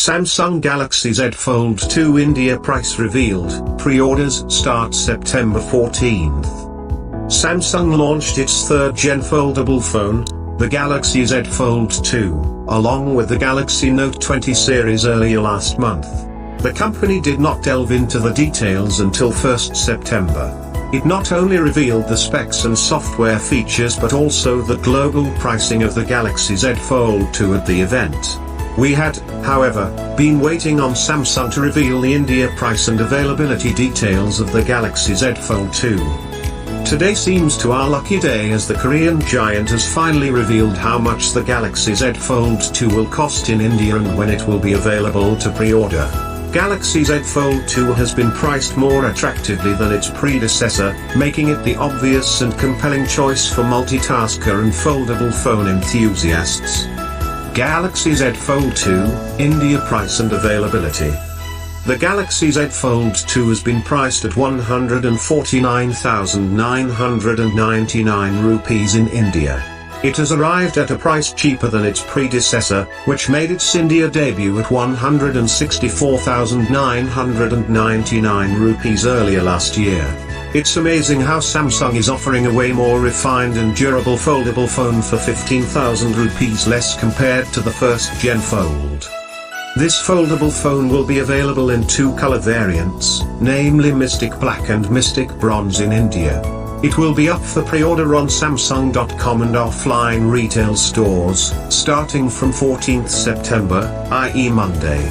Samsung Galaxy Z Fold 2 India price revealed. Pre-orders start September 14th. Samsung launched its third-gen foldable phone, the Galaxy Z Fold 2, along with the Galaxy Note 20 series earlier last month. The company did not delve into the details until 1st September. It not only revealed the specs and software features but also the global pricing of the Galaxy Z Fold 2 at the event. We had, however, been waiting on Samsung to reveal the India price and availability details of the Galaxy Z Fold 2. Today seems to our lucky day as the Korean giant has finally revealed how much the Galaxy Z Fold 2 will cost in India and when it will be available to pre-order. Galaxy Z Fold 2 has been priced more attractively than its predecessor, making it the obvious and compelling choice for multitasker and foldable phone enthusiasts. Galaxy Z Fold 2, India price and availability. The Galaxy Z Fold 2 has been priced at 149,999 rupees in India. It has arrived at a price cheaper than its predecessor, which made its India debut at 164,999 rupees earlier last year. It's amazing how Samsung is offering a way more refined and durable foldable phone for 15,000 rupees less compared to the first-gen Fold. This foldable phone will be available in two color variants, namely Mystic Black and Mystic Bronze in India. It will be up for pre-order on Samsung.com and offline retail stores, starting from 14th September, i.e. Monday.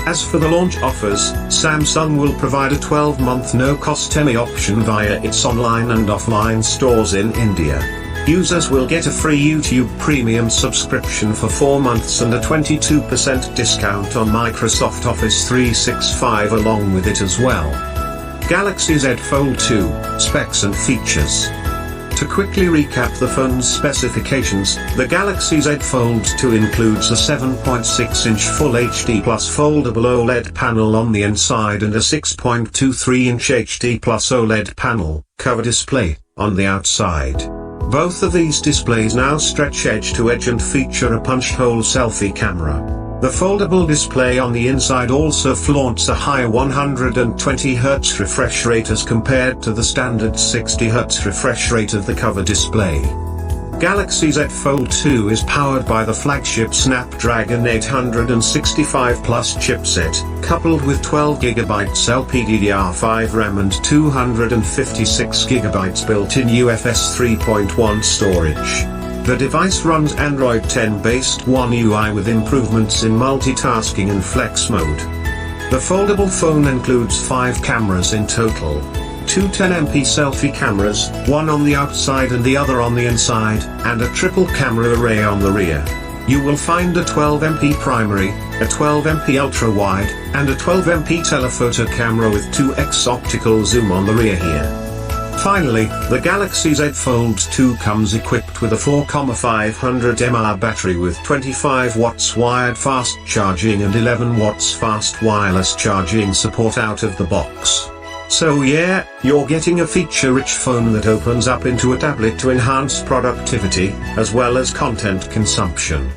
As for the launch offers, Samsung will provide a 12-month no-cost ME option via its online and offline stores in India. Users will get a free YouTube Premium subscription for 4 months and a 22% discount on Microsoft Office 365 along with it as well. Galaxy Z Fold 2, specs and features. To quickly recap the phone's specifications, the Galaxy Z Fold 2 includes a 7.6-inch Full HD Plus foldable OLED panel on the inside and a 6.23-inch HD Plus OLED panel, cover display, on the outside. Both of these displays now stretch edge to edge and feature a punch-hole selfie camera. The foldable display on the inside also flaunts a higher 120Hz refresh rate as compared to the standard 60Hz refresh rate of the cover display. Galaxy Z Fold 2 is powered by the flagship Snapdragon 865 Plus chipset, coupled with 12GB LPDDR5 RAM and 256GB built-in UFS 3.1 storage. The device runs Android 10-based One UI with improvements in multitasking and flex mode. The foldable phone includes 5 cameras in total. 2 10MP selfie cameras, one on the outside and the other on the inside, and a triple camera array on the rear. You will find a 12MP primary, a 12MP ultra-wide, and a 12MP telephoto camera with 2x optical zoom on the rear here. Finally, the Galaxy Z Fold 2 comes equipped with a 4,500 mAh battery with 25 watts wired fast charging and 11 watts fast wireless charging support out of the box. So yeah, you're getting a feature-rich phone that opens up into a tablet to enhance productivity, as well as content consumption.